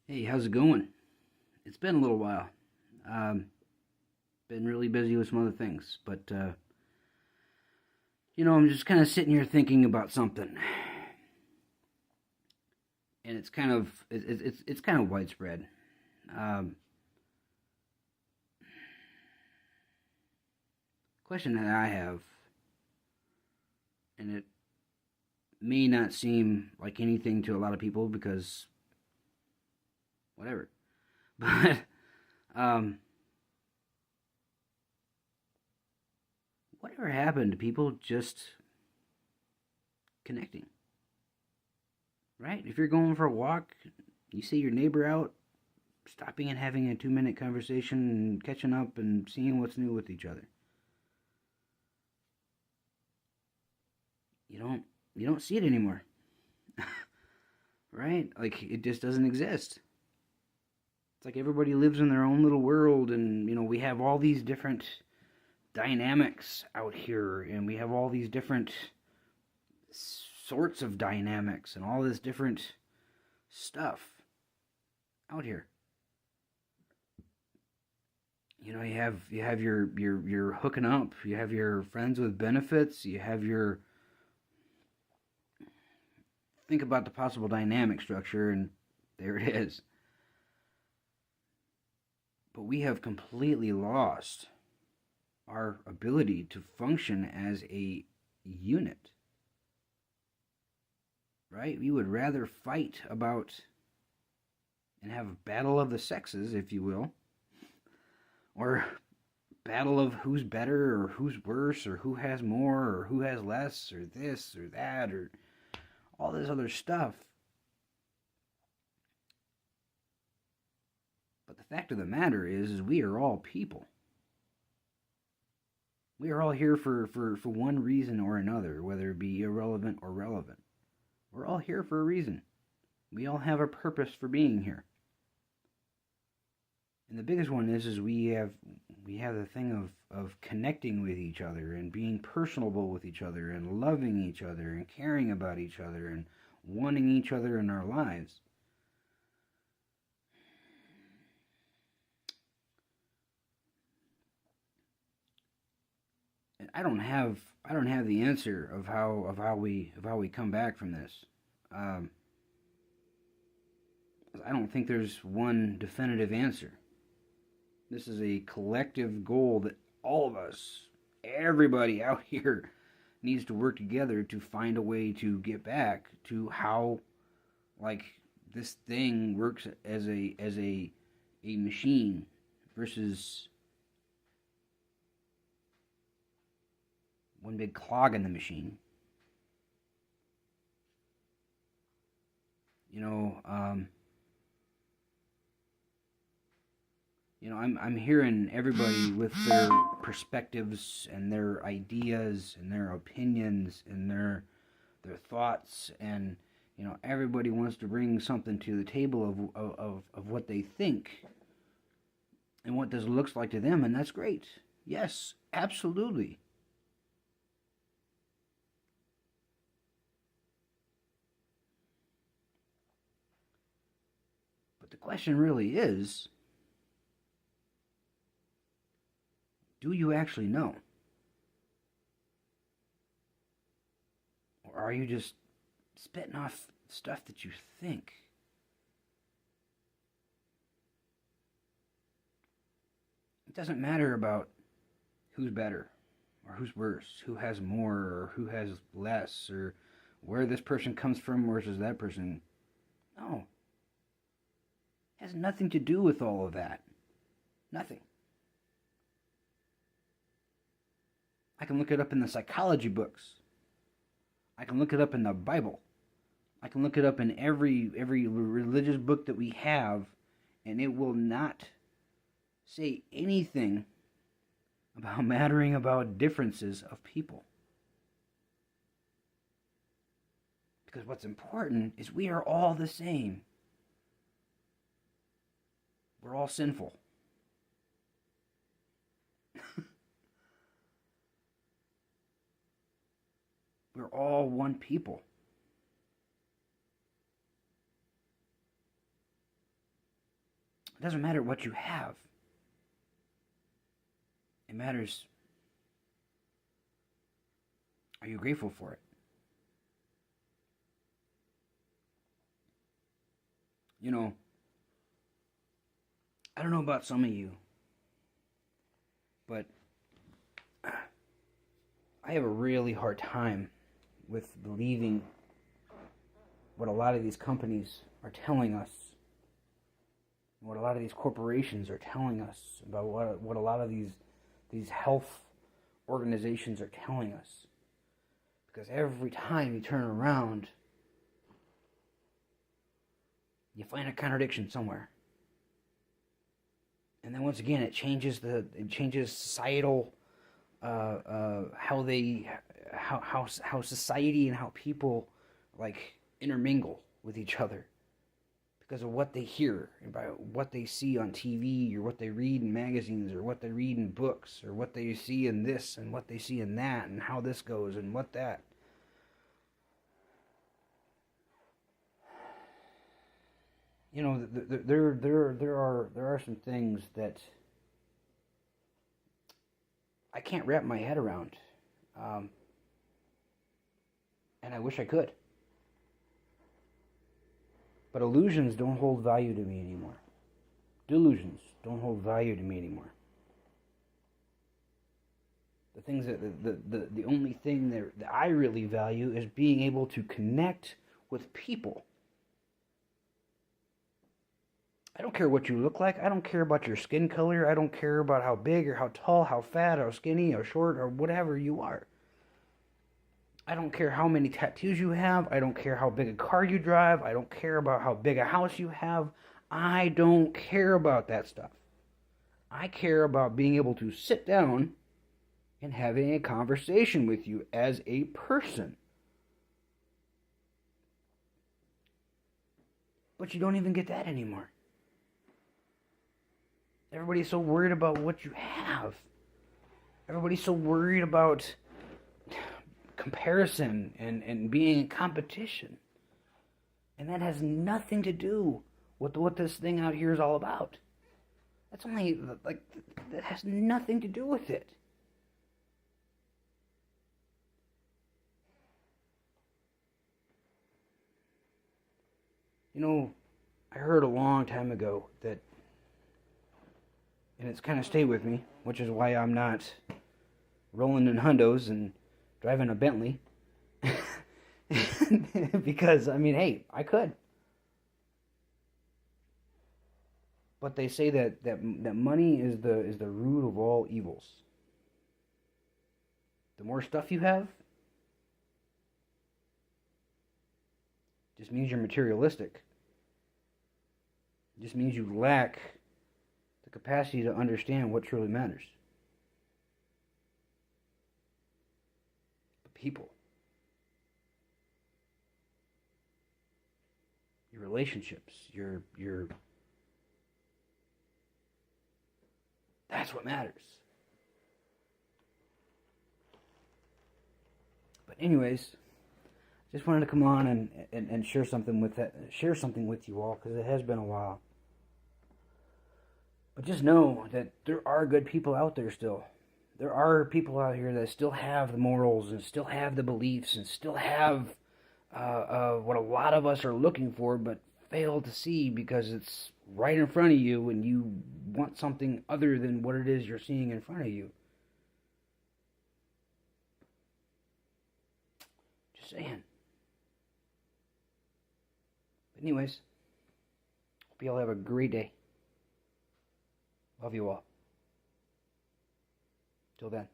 Hey, how's it going? It's been a little while. Um, been really busy with some other things, but I'm just kind of sitting here thinking about something, and it's kind of widespread. Um, Question that I have, and it may not seem like anything to a lot of people because whatever, but um, whatever happened to people just connecting, right? If you're going for a walk, you see your neighbor out, stopping and having a 2 minute conversation and catching up and seeing what's new with each other. You don't you don't see it anymore, right? Like it just doesn't exist. It's like everybody lives in their own little world, and we have all these different dynamics out here, and we have all these different sorts of dynamics and all this different stuff out here. You have your hooking up, you have your friends with benefits, you have your think about the possible dynamic structure, and there it is. But we have completely lost our ability to function as a unit, right? We would rather fight about and have a battle of the sexes, if you will, or battle of who's better or who's worse or who has more or who has less or this or that or all this other stuff. But the fact of the matter is we are all people. We are all here for one reason or another, whether it be irrelevant or relevant. We're all here for a reason. We all have a purpose for being here. And the biggest one is we have the thing of connecting with each other and being personable with each other and loving each other and caring about each other and wanting each other in our lives. And I don't have the answer of how we come back from this. Um, I don't think there's one definitive answer. This is a collective goal that all of us, everybody out here, needs to work together to find a way to get back to how, like, this thing works as a machine versus one big clog in the machine. You know, um, I'm hearing everybody with their perspectives and their ideas and their opinions and their thoughts, and everybody wants to bring something to the table of what they think and what this looks like to them, and that's great. Yes, absolutely. But the question really is, do you actually know? Or are you just spitting off stuff that you think? It doesn't matter about who's better or who's worse, who has more or who has less, or where this person comes from versus that person. No, it has nothing to do with all of that. Nothing. I can look it up in the psychology books. I can look it up in the Bible. I can look it up in every religious book that we have, and it will not say anything about mattering about differences of people. Because what's important is we are all the same. We're all sinful. We're all one people. It doesn't matter what you have. It matters, are you grateful for it? You know, I don't know about some of you, but I have a really hard time with believing what a lot of these companies are telling us, what a lot of these corporations are telling us, about what a lot of these health organizations are telling us. Because every time you turn around, you find a contradiction somewhere. And then once again, it changes societal how society and how people like intermingle with each other because of what they hear and by what they see on TV or what they read in magazines or what they read in books or what they see in this and what they see in that and how this goes and what that. You know, there are some things that I can't wrap my head around, and I wish I could. But illusions don't hold value to me anymore. Delusions don't hold value to me anymore. The things the only thing that I really value is being able to connect with people. I don't care what you look like. I don't care about your skin color. I don't care about how big or how tall, how fat, how skinny, or short, or whatever you are. I don't care how many tattoos you have. I don't care how big a car you drive. I don't care about how big a house you have. I don't care about that stuff. I care about being able to sit down and having a conversation with you as a person. But you don't even get that anymore. Everybody's so worried about what you have. Everybody's so worried about comparison and being in competition. And that has nothing to do with what this thing out here is all about. That's only, like, that has nothing to do with it. You know, I heard a long time ago that, and it's kind of stayed with me, which is why I'm not rolling in hundos and driving a Bentley. Because, I mean, hey, I could. But they say that money is the root of all evils. The more stuff you have, just means you're materialistic. It just means you lack the capacity to understand what truly matters. The people. Your relationships, your that's what matters. But anyways, just wanted to come on and share something with you all, because it has been a while. But just know that there are good people out there still. There are people out here that still have the morals and still have the beliefs and still have what a lot of us are looking for, but fail to see because it's right in front of you and you want something other than what it is you're seeing in front of you. Just saying. But anyways, hope you all have a great day. Love you all. Till then.